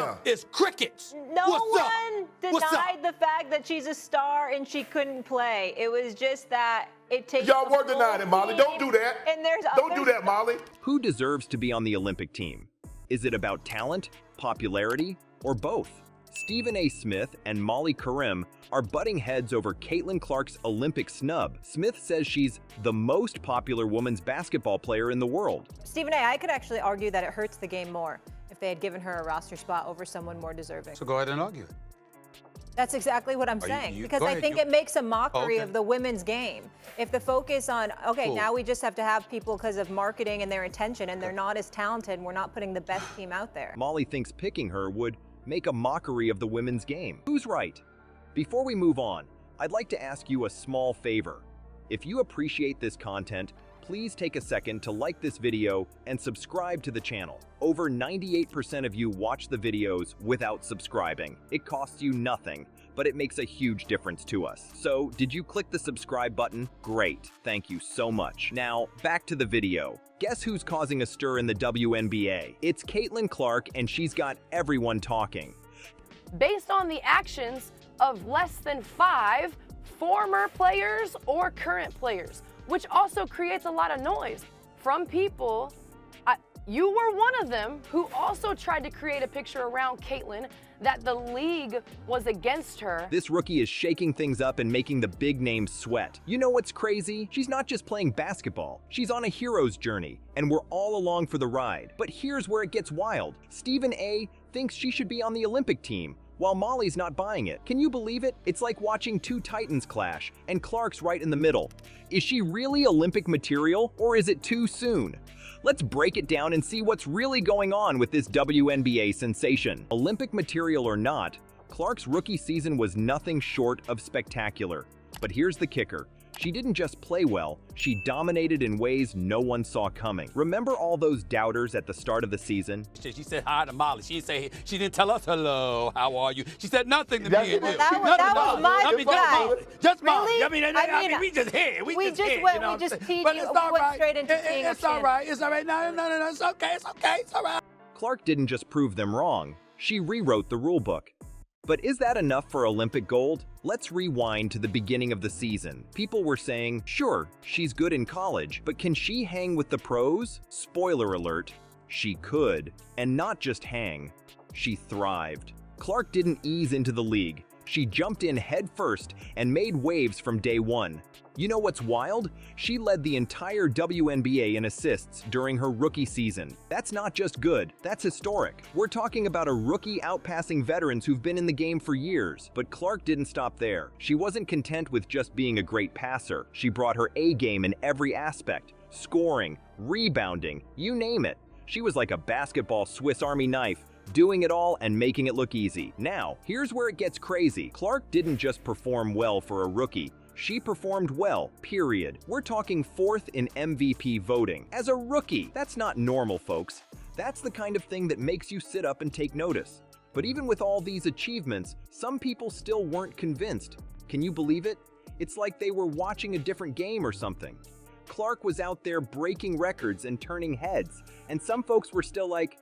now is crickets. No What's up? one What's denied the fact that she's a star and she couldn't play. It was just that it takes. Y'all were denying it, Molly. Don't do that. And Don't do that, Molly. Who deserves to be on the Olympic team? Is it about talent, popularity, or both? Stephen A. Smith and Molly Qerim are butting heads over Caitlin Clark's Olympic snub. Smith says she's the most popular women's basketball player in the world. Stephen A., I could actually argue that it hurts the game more if they had given her a roster spot over someone more deserving. So go ahead and argue it. That's exactly what I'm saying, because go I ahead, think it makes a mockery Okay. of the women's game. If the focus on, okay, Cool. now we just have to have people because of marketing and their attention, and they're not as talented, and we're not putting the best team out there. Molly thinks picking her would make a mockery of the women's game. Who's right? Before we move on, I'd like to ask you a small favor. If you appreciate this content, please take a second to like this video and subscribe to the channel. Over 98% of you watch the videos without subscribing. It costs you nothing, but it makes a huge difference to us. So, did you click the subscribe button? Great, thank you so much. Now, back to the video. Guess who's causing a stir in the WNBA? It's Caitlin Clark, and she's got everyone talking. Based on the actions of less than 5 former players or current players, which also creates a lot of noise from people. You were one of them who also tried to create a picture around Caitlin that the league was against her. This rookie is shaking things up and making the big names sweat. You know what's crazy? She's not just playing basketball. She's on a hero's journey, and we're all along for the ride. But here's where it gets wild. Stephen A. thinks she should be on the Olympic team, while Molly's not buying it. Can you believe it? It's like watching two titans clash, and Clark's right in the middle. Is she really Olympic material, or is it too soon? Let's break it down and see what's really going on with this WNBA sensation. Olympic material or not, Clark's rookie season was nothing short of spectacular. But here's the kicker. She didn't just play well, she dominated in ways no one saw coming. Remember all those doubters at the start of the season? She said hi to Molly. She didn't tell us hello, how are you? She said nothing to me and you. That was my guy. Just Molly. Really? I mean, we just here. We just went straight into seeing It's all right. It's all right. No. It's okay. It's okay. It's all right. Clark didn't just prove them wrong, she rewrote the rulebook. But is that enough for Olympic gold? Let's rewind to the beginning of the season. People were saying, sure, she's good in college, but can she hang with the pros? Spoiler alert, she could. And not just hang, she thrived. Clark didn't ease into the league. She jumped in head first and made waves from day one. You know what's wild? She led the entire WNBA in assists during her rookie season. That's not just good, that's historic. We're talking about a rookie outpassing veterans who've been in the game for years. But Clark didn't stop there. She wasn't content with just being a great passer. She brought her A game in every aspect. Scoring, rebounding, you name it. She was like a basketball Swiss Army knife, doing it all and making it look easy. Now, here's where it gets crazy. Clark didn't just perform well for a rookie. She performed well, period. We're talking 4th in MVP voting. As a rookie, that's not normal, folks. That's the kind of thing that makes you sit up and take notice. But even with all these achievements, some people still weren't convinced. Can you believe it? It's like they were watching a different game or something. Clark was out there breaking records and turning heads, and some folks were still like,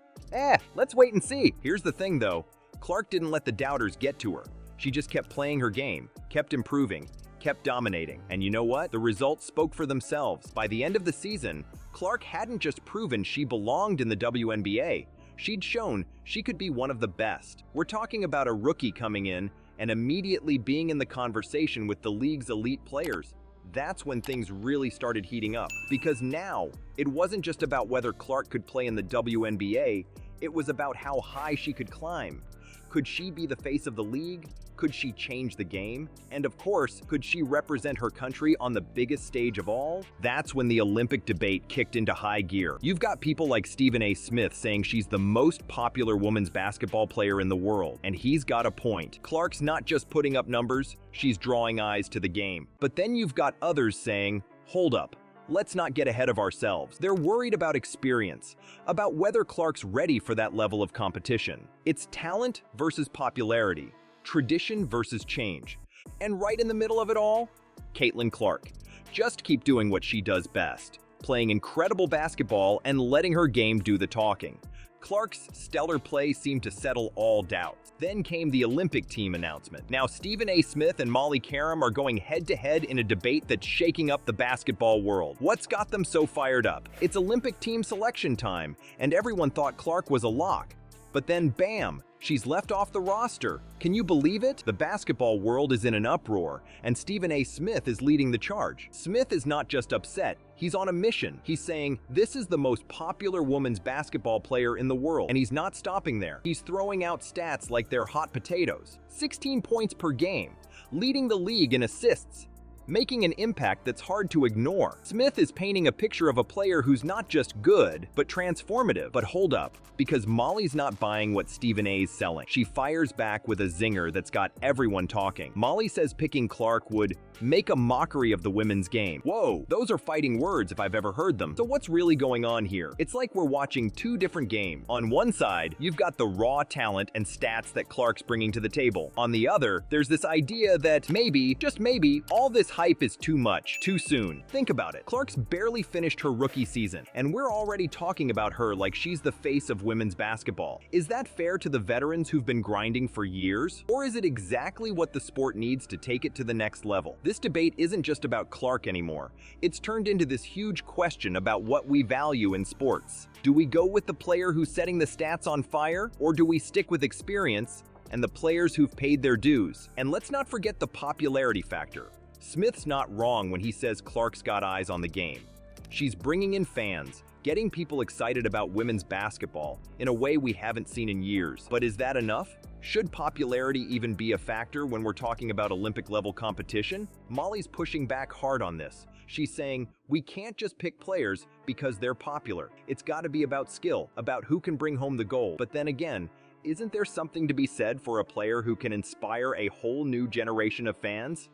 let's wait and see. Here's the thing though, Clark didn't let the doubters get to her. She just kept playing her game, kept improving, kept dominating. And you know what? The results spoke for themselves. By the end of the season, Clark hadn't just proven she belonged in the WNBA. She'd shown she could be one of the best. We're talking about a rookie coming in and immediately being in the conversation with the league's elite players. That's when things really started heating up. Because now, it wasn't just about whether Clark could play in the WNBA, it was about how high she could climb. Could she be the face of the league? Could she change the game? And of course, could she represent her country on the biggest stage of all? That's when the Olympic debate kicked into high gear. You've got people like Stephen A. Smith saying she's the most popular women's basketball player in the world, and he's got a point. Clark's not just putting up numbers, she's drawing eyes to the game. But then you've got others saying, hold up. Let's not get ahead of ourselves. They're worried about experience, about whether Clark's ready for that level of competition. It's talent versus popularity, tradition versus change. And right in the middle of it all, Caitlin Clark. Just keep doing what she does best, playing incredible basketball and letting her game do the talking. Clark's stellar play seemed to settle all doubts. Then came the Olympic team announcement. Now Stephen A. Smith and Molly Qerim are going head-to-head in a debate that's shaking up the basketball world. What's got them so fired up? It's Olympic team selection time, and everyone thought Clark was a lock. But then bam! She's left off the roster. Can you believe it? The basketball world is in an uproar, and Stephen A. Smith is leading the charge. Smith is not just upset, he's on a mission. He's saying, this is the most popular women's basketball player in the world, and he's not stopping there. He's throwing out stats like they're hot potatoes. 16 points per game, leading the league in assists, making an impact that's hard to ignore. Smith is painting a picture of a player who's not just good, but transformative. But hold up, because Molly's not buying what Stephen A's selling. She fires back with a zinger that's got everyone talking. Molly says picking Clark would make a mockery of the women's game. Whoa, those are fighting words if I've ever heard them. So what's really going on here? It's like we're watching two different games. On one side, you've got the raw talent and stats that Clark's bringing to the table. On the other, there's this idea that maybe, just maybe, all this hype is too much, too soon. Think about it. Clark's barely finished her rookie season, and we're already talking about her like she's the face of women's basketball. Is that fair to the veterans who've been grinding for years? Or is it exactly what the sport needs to take it to the next level? This debate isn't just about Clark anymore. It's turned into this huge question about what we value in sports. Do we go with the player who's setting the stats on fire, or do we stick with experience and the players who've paid their dues? And let's not forget the popularity factor. Smith's not wrong when he says Clark's got eyes on the game. She's bringing in fans, getting people excited about women's basketball in a way we haven't seen in years. But is that enough? Should popularity even be a factor when we're talking about Olympic-level competition? Molly's pushing back hard on this. She's saying, we can't just pick players because they're popular. It's got to be about skill, about who can bring home the gold. But then again, isn't there something to be said for a player who can inspire a whole new generation of fans?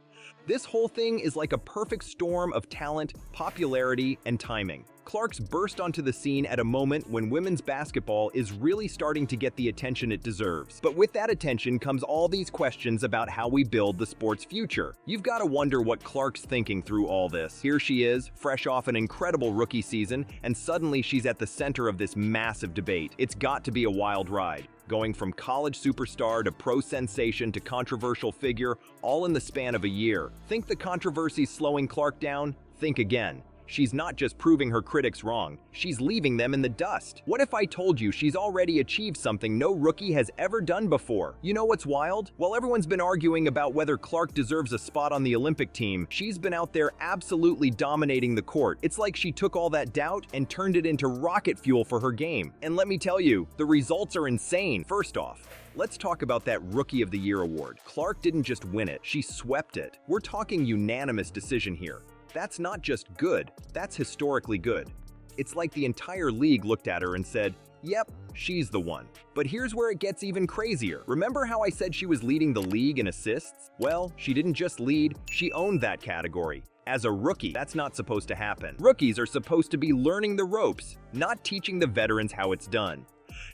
This whole thing is like a perfect storm of talent, popularity, and timing. Clark's burst onto the scene at a moment when women's basketball is really starting to get the attention it deserves. But with that attention comes all these questions about how we build the sport's future. You've got to wonder what Clark's thinking through all this. Here she is, fresh off an incredible rookie season, and suddenly she's at the center of this massive debate. It's got to be a wild ride. Going from college superstar to pro sensation to controversial figure, all in the span of a year. Think the controversy's slowing Clark down? Think again. She's not just proving her critics wrong, she's leaving them in the dust. What if I told you she's already achieved something no rookie has ever done before? You know what's wild? While everyone's been arguing about whether Clark deserves a spot on the Olympic team, she's been out there absolutely dominating the court. It's like she took all that doubt and turned it into rocket fuel for her game. And let me tell you, the results are insane. First off, let's talk about that Rookie of the Year award. Clark didn't just win it, she swept it. We're talking unanimous decision here. That's not just good, that's historically good. It's like the entire league looked at her and said, yep, she's the one. But here's where it gets even crazier. Remember how I said she was leading the league in assists? Well, she didn't just lead, she owned that category. As a rookie, that's not supposed to happen. Rookies are supposed to be learning the ropes, not teaching the veterans how it's done.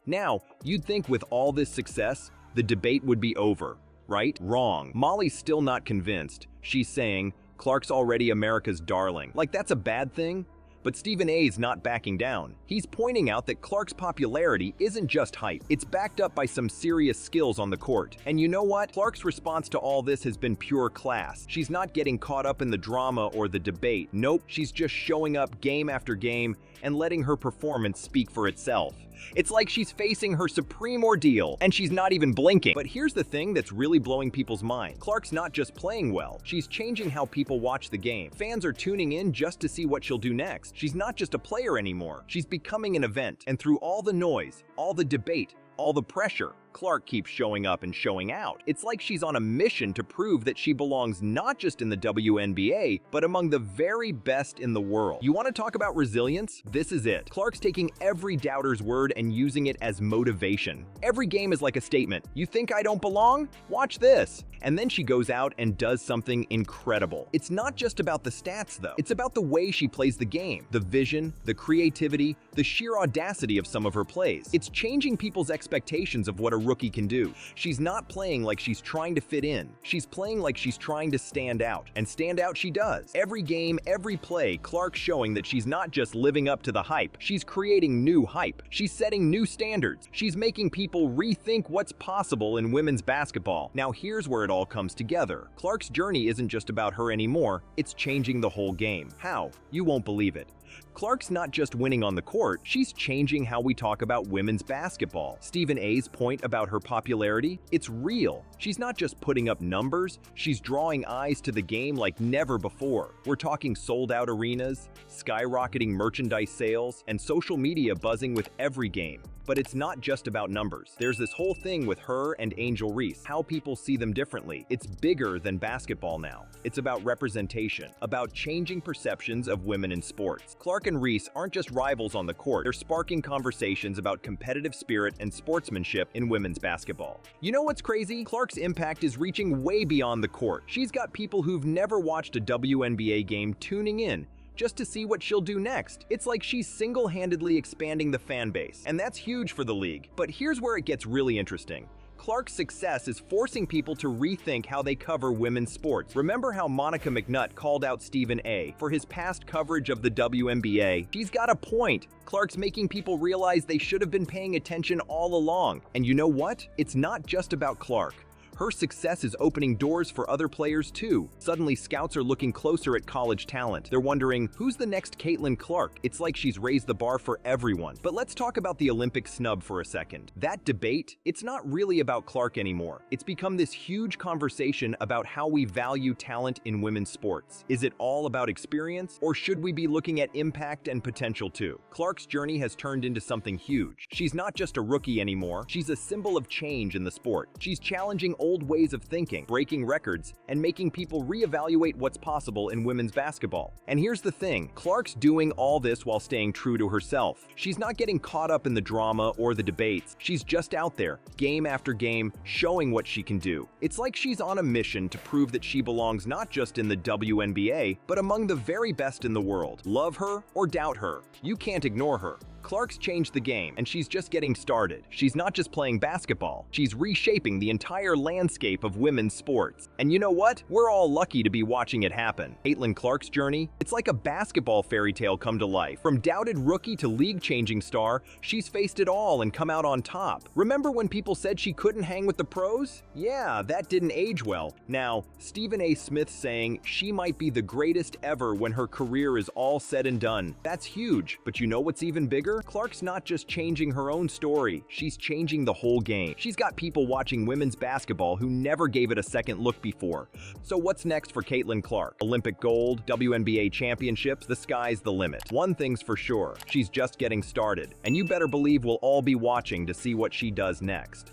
Now, you'd think with all this success, the debate would be over, right? Wrong. Molly's still not convinced. She's saying, Clark's already America's darling. Like that's a bad thing? But Stephen A's not backing down. He's pointing out that Clark's popularity isn't just hype. It's backed up by some serious skills on the court. And you know what? Clark's response to all this has been pure class. She's not getting caught up in the drama or the debate. Nope, she's just showing up game after game and letting her performance speak for itself. It's like she's facing her supreme ordeal, and she's not even blinking. But here's the thing that's really blowing people's minds. Clark's not just playing well, she's changing how people watch the game. Fans are tuning in just to see what she'll do next. She's not just a player anymore, she's becoming an event. And through all the noise, all the debate, all the pressure, Clark keeps showing up and showing out. It's like she's on a mission to prove that she belongs not just in the WNBA, but among the very best in the world. You want to talk about resilience? This is it. Clark's taking every doubter's word and using it as motivation. Every game is like a statement. You think I don't belong? Watch this. And then she goes out and does something incredible. It's not just about the stats though. It's about the way she plays the game. The vision, the creativity, the sheer audacity of some of her plays. It's changing people's expectations of what a rookie can do. She's not playing like she's trying to fit in. She's playing like she's trying to stand out. And stand out she does. Every game, every play, Clark's showing that she's not just living up to the hype. She's creating new hype. She's setting new standards. She's making people rethink what's possible in women's basketball. Now here's where it all comes together. Clark's journey isn't just about her anymore. It's changing the whole game. How? You won't believe it. Clark's not just winning on the court, she's changing how we talk about women's basketball. Stephen A's point about her popularity, it's real. She's not just putting up numbers, she's drawing eyes to the game like never before. We're talking sold-out arenas, skyrocketing merchandise sales, and social media buzzing with every game. But it's not just about numbers. There's this whole thing with her and Angel Reese, how people see them differently. It's bigger than basketball now. It's about representation, about changing perceptions of women in sports. Clark and Reese aren't just rivals on the court, they're sparking conversations about competitive spirit and sportsmanship in women's basketball. You know what's crazy? Clark's impact is reaching way beyond the court. She's got people who've never watched a WNBA game tuning in just to see what she'll do next. It's like she's single-handedly expanding the fan base, and that's huge for the league. But here's where it gets really interesting. Clark's success is forcing people to rethink how they cover women's sports. Remember how Monica McNutt called out Stephen A. for his past coverage of the WNBA? She's got a point. Clark's making people realize they should have been paying attention all along. And you know what? It's not just about Clark. Her success is opening doors for other players too. Suddenly, scouts are looking closer at college talent. They're wondering, who's the next Caitlin Clark? It's like she's raised the bar for everyone. But let's talk about the Olympic snub for a second. That debate, it's not really about Clark anymore. It's become this huge conversation about how we value talent in women's sports. Is it all about experience, or should we be looking at impact and potential too? Clark's journey has turned into something huge. She's not just a rookie anymore. She's a symbol of change in the sport. She's challenging old ways of thinking, breaking records, and making people reevaluate what's possible in women's basketball. And here's the thing, Clark's doing all this while staying true to herself. She's not getting caught up in the drama or the debates. She's just out there, game after game, showing what she can do. It's like she's on a mission to prove that she belongs not just in the WNBA, but among the very best in the world. Love her or doubt her, you can't ignore her. Clark's changed the game, and she's just getting started. She's not just playing basketball, she's reshaping the entire landscape of women's sports. And you know what? We're all lucky to be watching it happen. Caitlin Clark's journey, it's like a basketball fairy tale come to life. From doubted rookie to league-changing star, she's faced it all and come out on top. Remember when people said she couldn't hang with the pros? Yeah, that didn't age well. Now, Stephen A. Smith saying she might be the greatest ever when her career is all said and done. That's huge, but you know what's even bigger? Clark's not just changing her own story, she's changing the whole game. She's got people watching women's basketball who never gave it a second look before. So what's next for Caitlin Clark? Olympic gold, WNBA championships, the sky's the limit. One thing's for sure, she's just getting started, and you better believe we'll all be watching to see what she does next.